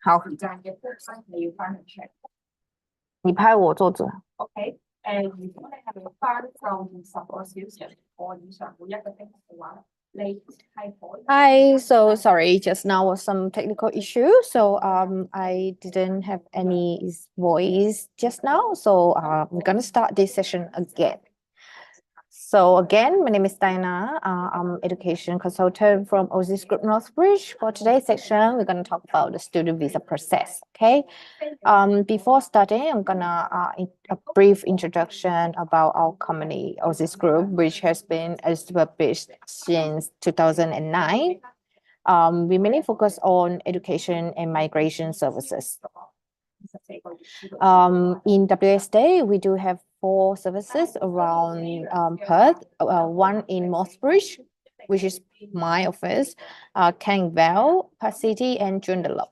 好，你拍我坐着。OK，如果你係翻夠10個小時或以上每一個星期嘅話，你係可以。Hi, so sorry, just now was some technical issue, so I didn't have any voice just now, so I'm gonna start this session again. So again, my name is Diana. I'm education consultant from Aussizz Group Northbridge. For today's section, we're going to talk about the student visa process. Okay. Before starting, I'm gonna a brief introduction about our company, Aussizz Group, which has been established since 2009. We mainly focus on education and migration services. In WSD, we do have 4 services around Perth, one in Northbridge, which is my office, Canning Vale, Perth City, and Joondalup.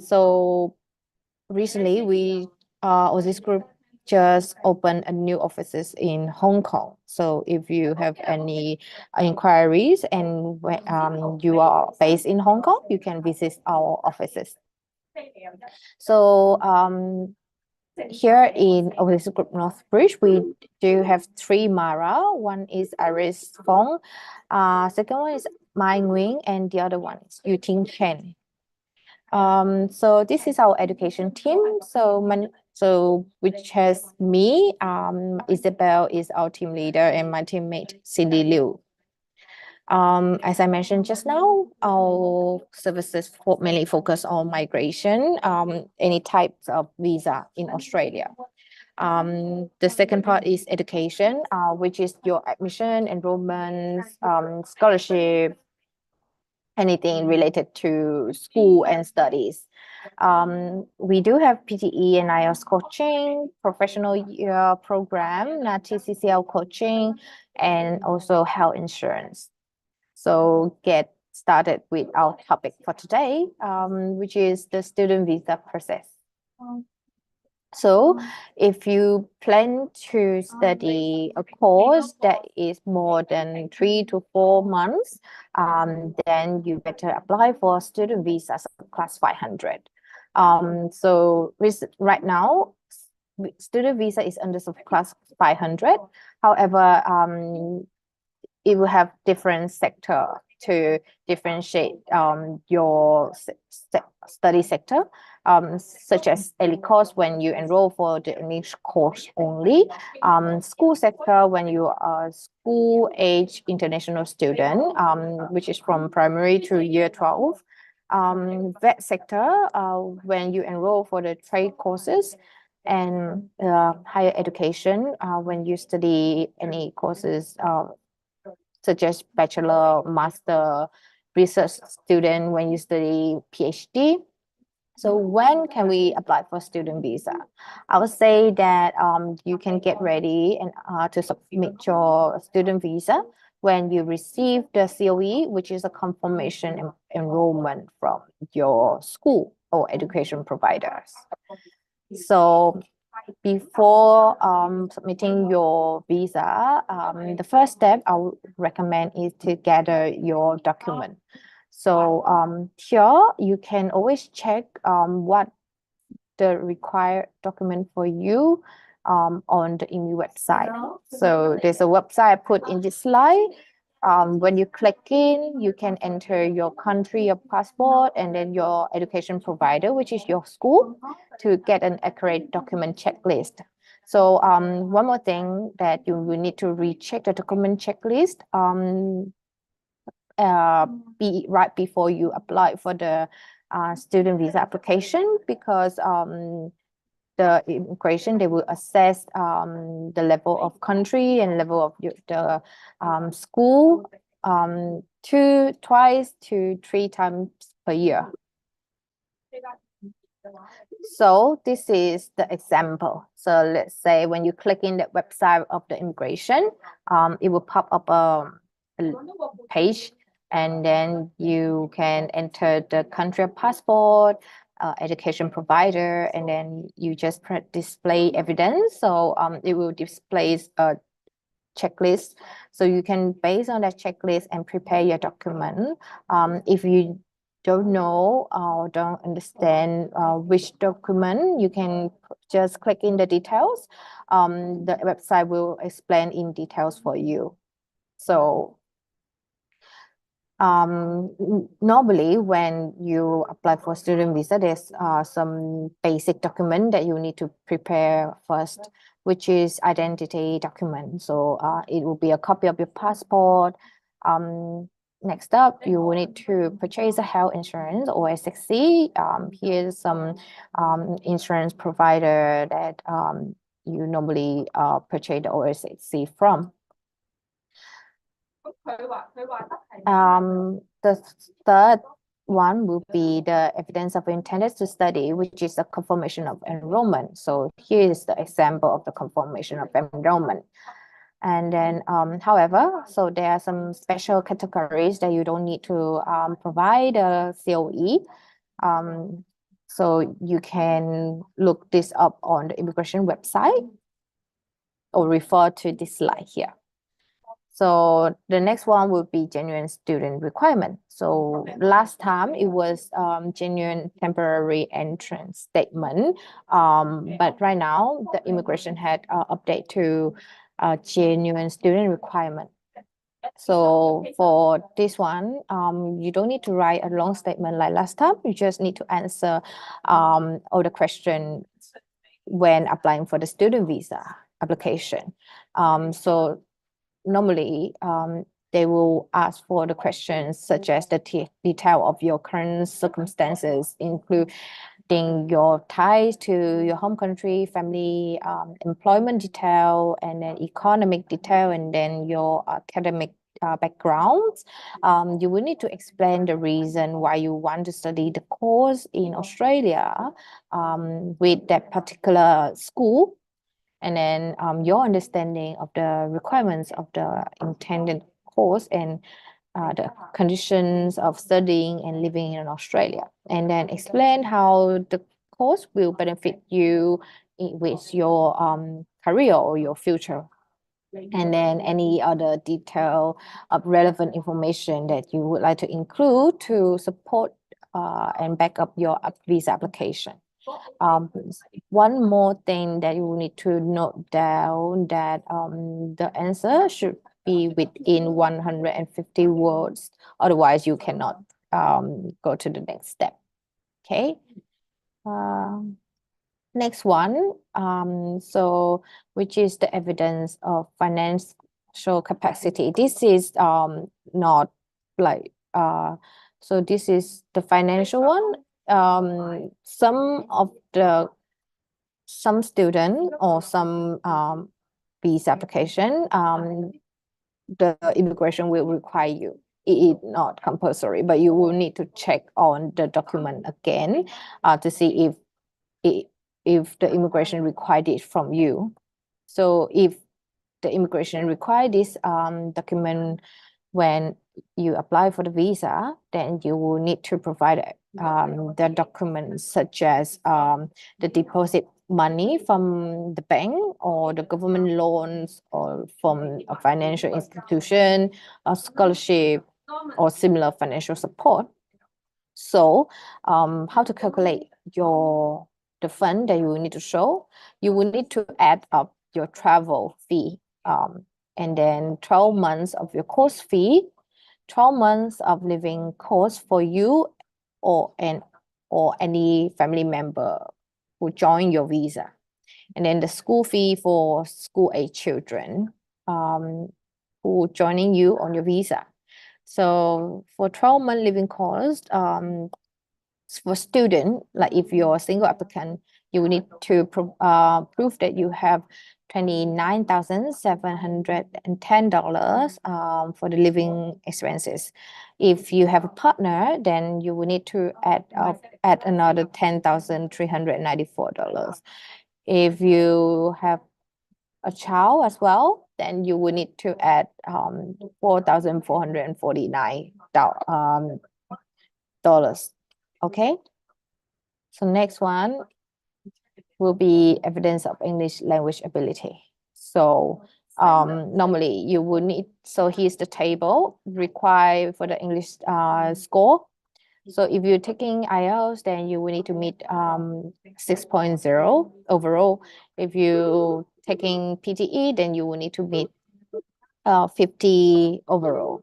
So recently, Aussizz Group just opened a new offices in Hong Kong. So if you have any inquiries and you are based in Hong Kong, you can visit our offices. So here in Aussizz Group Northbridge, we do have 3 Mara. One is Iris Fong, second one is Mai Nguyen, and the other one is Yuting Chen. So this is our education team. So which has me, Isabel is our team leader, and my teammate Cindy Liu. As I mentioned just now, our services mainly focus on migration, any types of visa in Australia. The second part is education, which is your admission, enrollment, scholarship, anything related to school and studies. We do have PTE and IELTS coaching, professional year program, TCCL coaching, and also health insurance. So get started with our topic for today, which is the student visa process. So if you plan to study a course that is more than 3 to 4 months, then you better apply for student visa class 500. So right now, student visa is under class 500. However, it will have different sector to differentiate your study sector, such as early course when you enroll for the English course only, school sector when you are school age international student, which is from primary to year 12, vet sector when you enroll for the trade courses, and higher education when you study any courses such as bachelor, master, research student when you study PhD. So when can we apply for student visa? I would say that you can get ready and to submit your student visa when you receive the COE, which is a confirmation enrollment from your school or education providers. So before submitting your visa, the first step I would recommend is to gather your document. So here you can always check what the required document for you on the IMI website. So there's a website I put in this slide. When you click in, you can enter your country, your passport, and then your education provider, which is your school, to get an accurate document checklist. So one more thing that you will need to recheck the document checklist right before you apply for the student visa application, because the immigration, they will assess the level of country and level of the school twice to 3 times per year. So this is the example. So let's say when you click in the website of the immigration, it will pop up a page, and then you can enter the country of passport, education provider, and then you just display evidence. So it will display a checklist. So you can, based on that checklist, and prepare your document. If you don't know or don't understand which document, you can just click in the details. The website will explain in details for you. So normally when you apply for student visa, there's some basic document that you need to prepare first, which is identity document. So it will be a copy of your passport. Next up, you will need to purchase a health insurance or SXC. Here's some insurance provider that you normally purchase the OSXC from. The third one will be the evidence of intended to study, which is a confirmation of enrollment. So here is the example of the confirmation of enrollment. And then, however, so there are some special categories that you don't need to provide a COE. So you can look this up on the immigration website or refer to this slide here. So the next one will be genuine student requirement. So last time it was genuine temporary entrance statement, but right now the immigration had update to genuine student requirement. So for this one, you don't need to write a long statement like last time. You just need to answer all the questions when applying for the student visa application. So normally, they will ask for the questions such as the detail of your current circumstances, including your ties to your home country, family, employment detail, and then economic detail, and then your academic backgrounds. You will need to explain the reason why you want to study the course in Australia with that particular school. And then your understanding of the requirements of the intended course and the conditions of studying and living in Australia. And then explain how the course will benefit you with your career or your future. And then any other detail of relevant information that you would like to include to support and back up your visa application. One more thing that you need to note down that the answer should be within 150 words. Otherwise, you cannot go to the next step. Okay. Next one, so which is the evidence of financial capacity. This is not like so this is the financial one. Some student or some visa application, the immigration will require you. It is not compulsory, but you will need to check on the document again to see if the immigration required it from you. So if the immigration require this document when you apply for the visa, then you will need to provide the documents such as the deposit money from the bank or the government loans or from a financial institution, a scholarship or similar financial support. So how to calculate the fund that you will need to show? You will need to add up your travel fee and then 12 months of your course fee, 12 months of living cost for you or any family member who join your visa. And then the school fee for school age children who joining you on your visa. So for 12-month living cost, for student, like if you're a single applicant, you will need to prove that you have $29,710 for the living expenses. If you have a partner, then you will need to add another $10,394. If you have a child as well, then you will need to add $4,449 dollars. Okay. So next one will be evidence of English language ability. So normally you will need, so here's the table required for the English score. So if you're taking IELTS, then you will need to meet 6.0 overall. If you taking PTE, then you will need to meet 50 overall.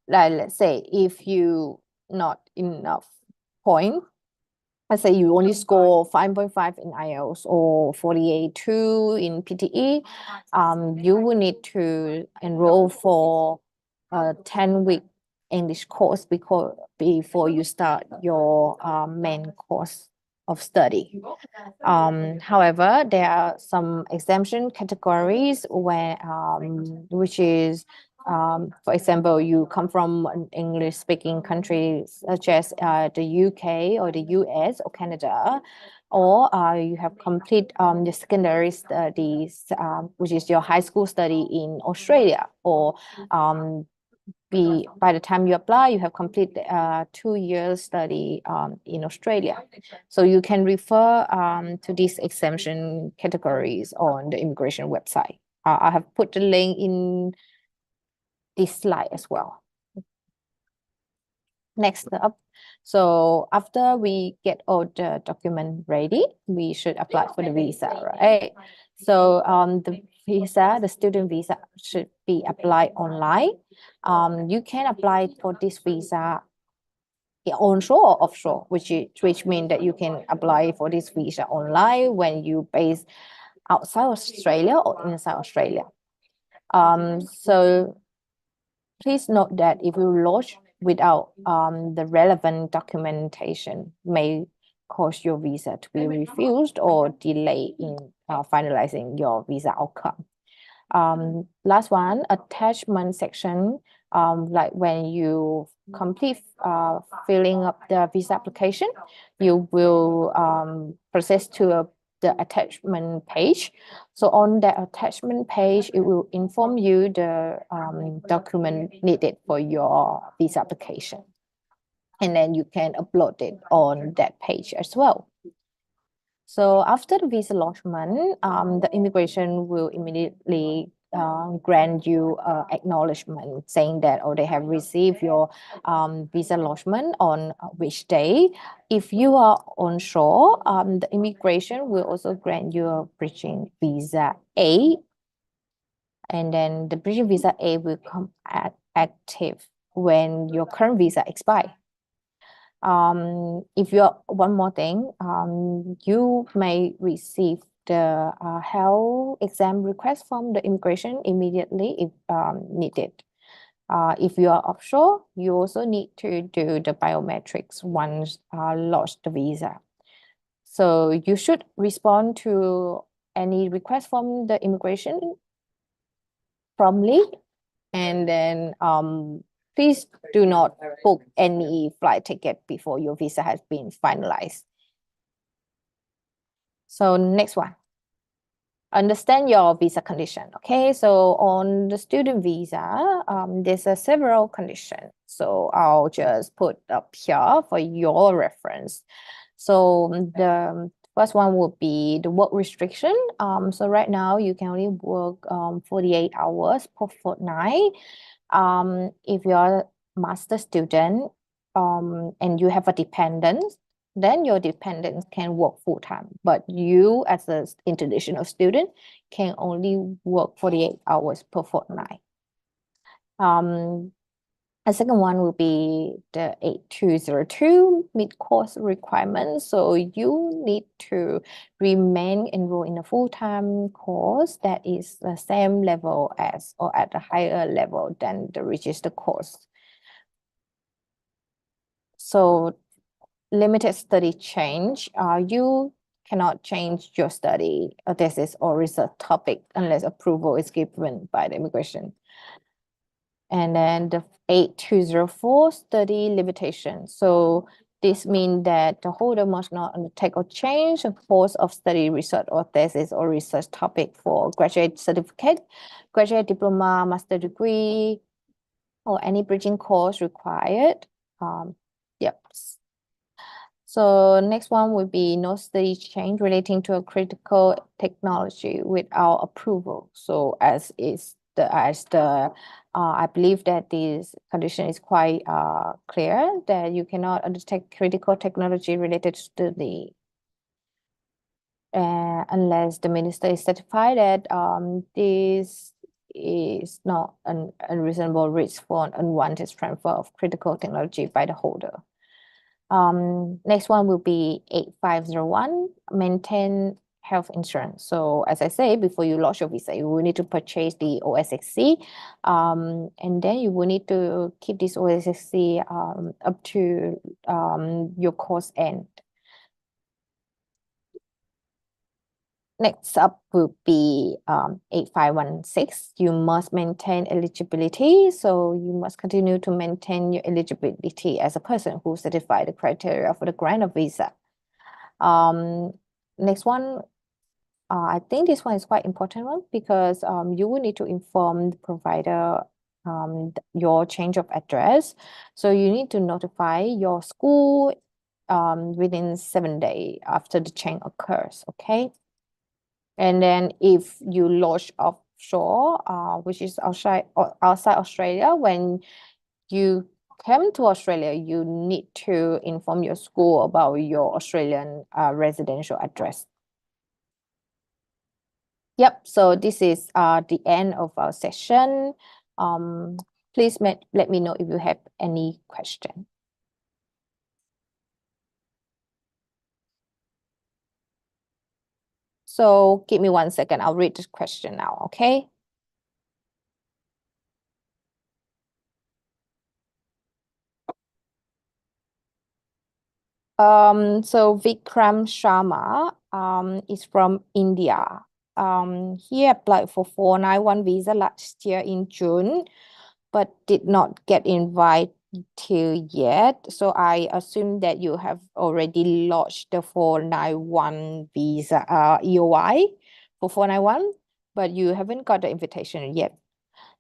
Like let's say if you not enough point, let's say you only score 5.5 in IELTS or 48.2 in PTE, you will need to enroll for a 10-week English course before you start your main course of study. However, there are some exemption categories where which is for example, you come from an English-speaking country such as the UK or the US or Canada, or you have complete your secondary studies, which is your high school study in Australia, or by the time you apply, you have completed 2 years study in Australia. So you can refer to these exemption categories on the immigration website. I have put the link in this slide as well. Next up, so after we get all the document ready, we should apply for the visa, right? So the student visa should be applied online. You can apply for this visa onshore or offshore, which means that you can apply for this visa online when you base outside Australia or inside Australia. So please note that if you lodge without the relevant documentation may cause your visa to be refused or delay in finalizing your visa outcome. Last one, attachment section. Like when you complete filling up the visa application, you will process to the attachment page. So on that attachment page, it will inform you the document needed for your visa application. And then you can upload it on that page as well. So after the visa lodgement, the immigration will immediately grant you acknowledgement saying that they have received your visa lodgement on which day. If you are onshore, the immigration will also grant you a bridging visa A, and then the bridging visa A will come active when your current visa expires. If you're one more thing, you may receive the health exam request from the immigration immediately if needed. If you are offshore, you also need to do the biometrics once lodged the visa. So you should respond to any request from the immigration promptly, and then please do not book any flight ticket before your visa has been finalized. So next one. Understand your visa condition. Okay, so on the student visa, there's several conditions. So I'll just put up here for your reference. So the first one would be the work restriction. So right now you can only work 48 hours per fortnight. If you're a master student and you have a dependent, then your dependent can work full-time. But you as an international student can only work 48 hours per fortnight. A second one will be the 8202 mid-course requirement. So you need to remain enrolled in a full-time course that is the same level as or at a higher level than the registered course. So limited study change, you cannot change your study thesis or research topic unless approval is given by the immigration. And then the 8204 study limitation. So this means that the holder must not undertake or change a course of study, research or thesis or research topic for graduate certificate, graduate diploma, master degree, or any bridging course required. Yep. So next one would be no study change relating to a critical technology without approval. So as the I believe that this condition is quite clear, that you cannot undertake critical technology related study unless the minister is certified that this is not an unreasonable risk for an unwanted transfer of critical technology by the holder. Next one will be 8501, maintain health insurance. So as I say, before you launch your visa, you will need to purchase the OSXC, and then you will need to keep this OSXC up to your course end. Next up will be 8516. You must maintain eligibility. So you must continue to maintain your eligibility as a person who satisfies the criteria for the grant of visa. Next one, I think this one is quite important one because you will need to inform the provider your change of address. So you need to notify your school within 7 days after the change occurs, okay? And then if you lodge offshore, which is outside Australia, when you come to Australia, you need to inform your school about your Australian residential address. Yep, so this is the end of our session. Please let me know if you have any question. So give me 1 second, I'll read this question now, okay? So Vikram Sharma is from India. He applied for 491 visa last year in June, but did not get invited till yet. So I assume that you have already lodged the 491 visa EOI for 491, but you haven't got the invitation yet.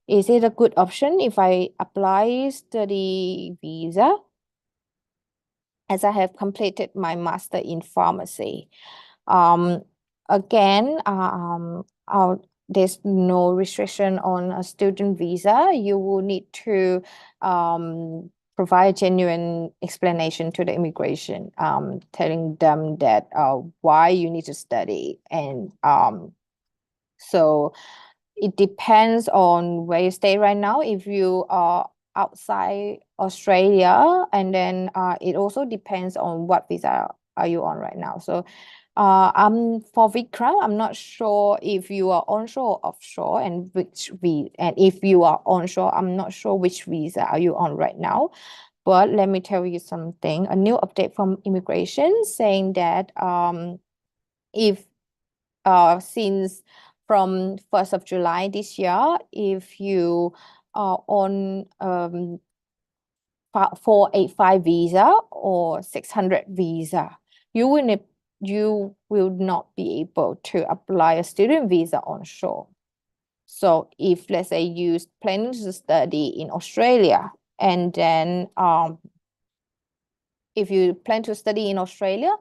Is it a good option if I apply study visa, as I have completed my master in pharmacy? Again, there's no restriction on a student visa. You will need to provide genuine explanation to the immigration, telling them that why you need to study. And so it depends on where you stay right now. If you are outside Australia, and then it also depends on what visa are you on right now. So for Vikram, I'm not sure if you are onshore or offshore, and if you are onshore, I'm not sure which visa are you on right now. But let me tell you something, a new update from immigration saying that if since from 1st of July this year, if you are on 485 visa or 600 visa, you will not be able to apply a student visa onshore. So if, let's say, you plan to study in Australia, and then if you plan to study in Australia,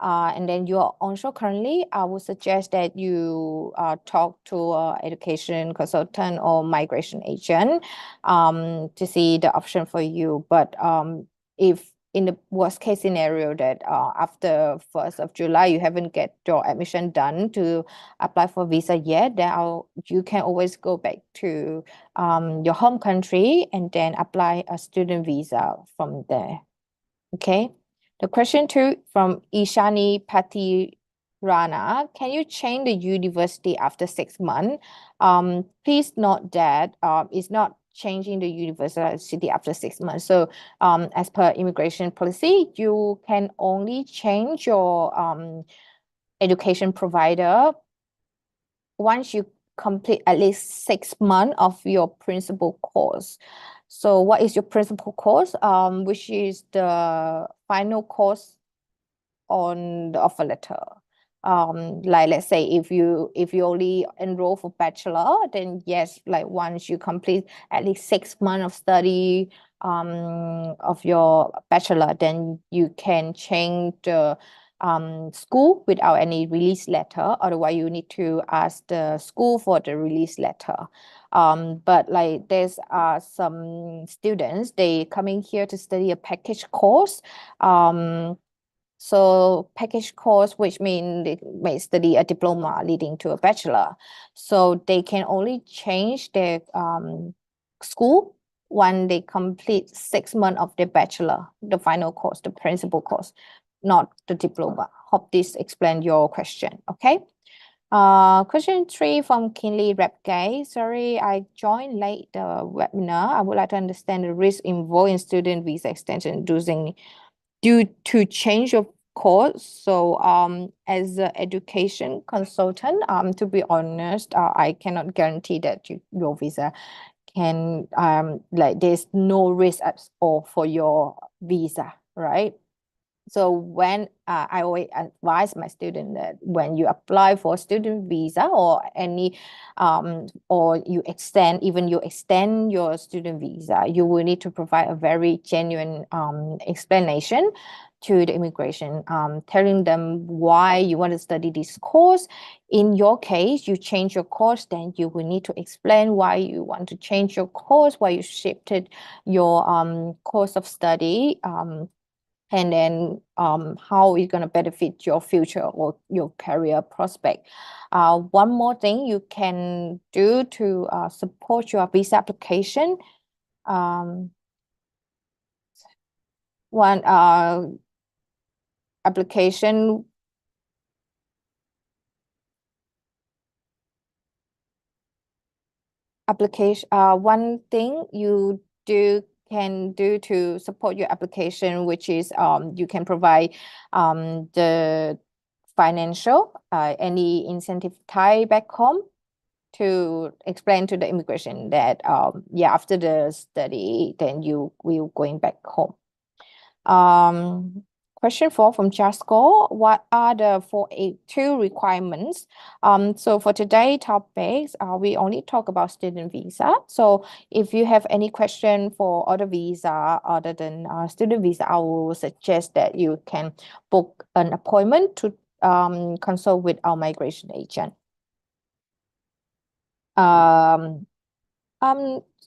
and then you are onshore currently, I would suggest that you talk to an education consultant or migration agent to see the option for you. But if in the worst case scenario that after 1st of July, you haven't get your admission done to apply for visa yet, then you can always go back to your home country and then apply a student visa from there. Okay. The question 2 from Ishani Patirana. Can you change the university after 6 months? Please note that it's not changing the university after 6 months. So as per immigration policy, you can only change your education provider once you complete at least 6 months of your principal course. So what is your principal course? Which is the final course on the offer letter. Like let's say if you only enroll for bachelor, then yes, like once you complete at least 6 months of study of your bachelor, then you can change the school without any release letter. Otherwise, you need to ask the school for the release letter. But like there's some students, they coming here to study a package course. So package course, which means they may study a diploma leading to a bachelor. So they can only change their school when they complete 6 months of their bachelor, the final course, the principal course, not the diploma. Hope this explains your question. Okay. Question 3 from Kinley Repgay. Sorry, I joined late the webinar. I would like to understand the risk involved in student visa extension due to change of course. So as an education consultant, to be honest, I cannot guarantee that your visa can like there's no risk at all for your visa, right? So when I always advise my student that when you apply for student visa or any or you extend your student visa, you will need to provide a very genuine explanation to the immigration, telling them why you want to study this course. In your case, you change your course, then you will need to explain why you want to change your course, why you shifted your course of study. And then how it's going to benefit your future or your career prospect. One more thing you can do to support your visa application. One application one thing you can do to support your application, which is you can provide the financial any incentive tie back home to explain to the immigration that yeah, after the study then you will going back home. Question 4 from Jasco. What are the 482 requirements? So for today's topics, we only talk about student visa. So if you have any question for other visa other than student visa, I will suggest that you can book an appointment to consult with our migration agent.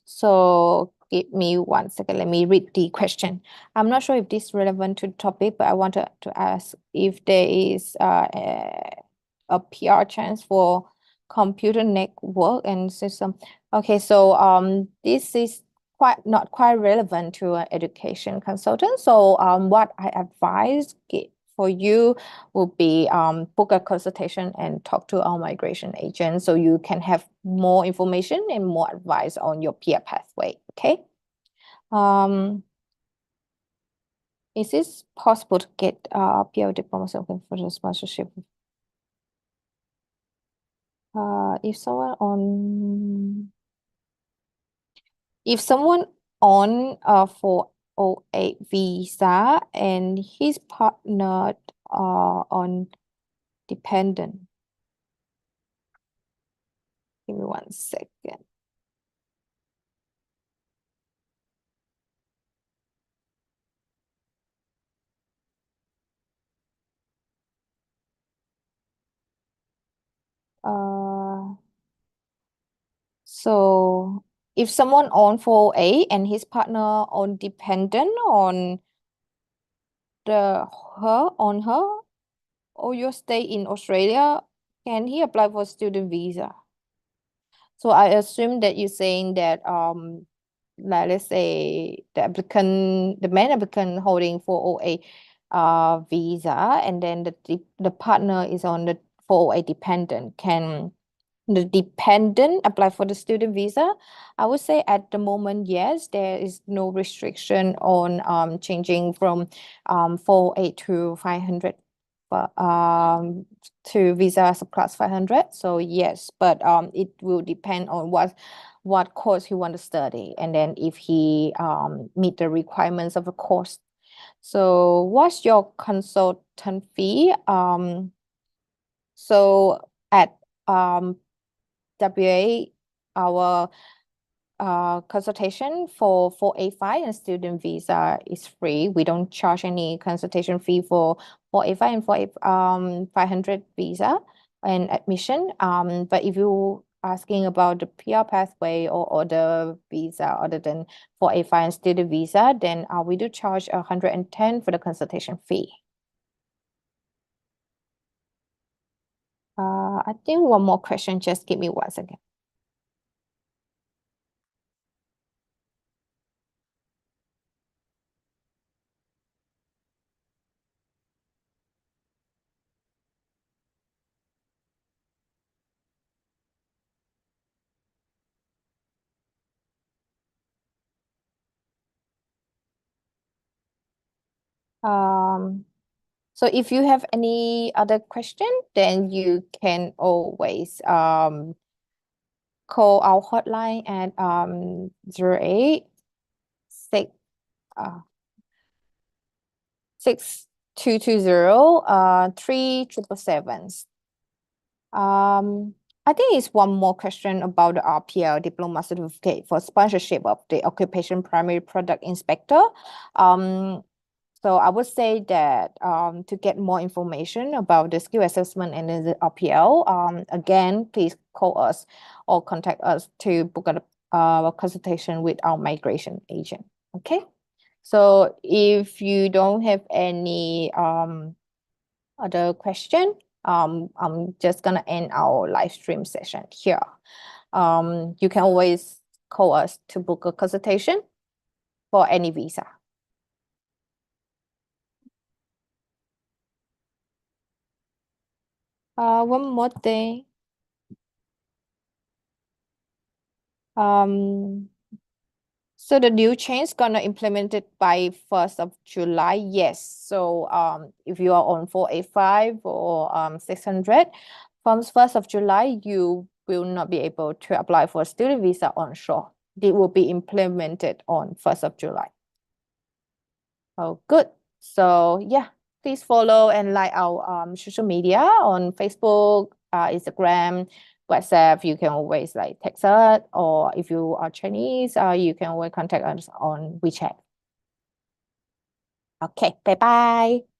So give me 1 second. Let me read the question. I'm not sure if this is relevant to the topic, but I want to ask if there is a PR chance for computer network and system. Okay, so this is not quite relevant to an education consultant. So what I advise for you will be book a consultation and talk to our migration agent so you can have more information and more advice on your peer pathway. Okay. Is it possible to get PR diploma for the sponsorship? If someone on a 408 visa and his partner on dependent. Give me 1 second. So if someone on 408 and his partner on dependent on her or your stay in Australia, can he apply for student visa? So I assume that you're saying that like let's say the main applicant holding 408 visa and then the partner is on the 408 dependent. Can the dependent apply for the student visa? I would say at the moment, yes, there is no restriction on changing from 408 to 500 to visa subclass 500. So yes, but it will depend on what course he want to study and then if he meet the requirements of a course. So what's your consultant fee? So at WA, our consultation for 485 and student visa is free. We don't charge any consultation fee for 485 and 500 visa and admission. But if you asking about the PR pathway or other visa other than 485 and student visa, then we do charge 110 for the consultation fee. I think one more question. Just give me 1 second. So if you have any other question, then you can always call our hotline at 08 6 6220 3777. I think it's one more question about the RPL diploma certificate for sponsorship of the occupation primary product inspector. So I would say that to get more information about the skill assessment and the RPL, again, please call us or contact us to book a consultation with our migration agent. Okay. So if you don't have any other question, I'm just gonna end our live stream session here. You can always call us to book a consultation for any visa. One more thing. So the new change is gonna implement it by 1st of July. Yes. So if you are on 485 or 600, from 1st of July, you will not be able to apply for a student visa onshore. It will be implemented on 1st of July. Oh, good. So yeah, please follow and like our social media on Facebook, Instagram, WhatsApp. You can always like text us, or if you are Chinese, you can always contact us on WeChat. Okay, bye bye.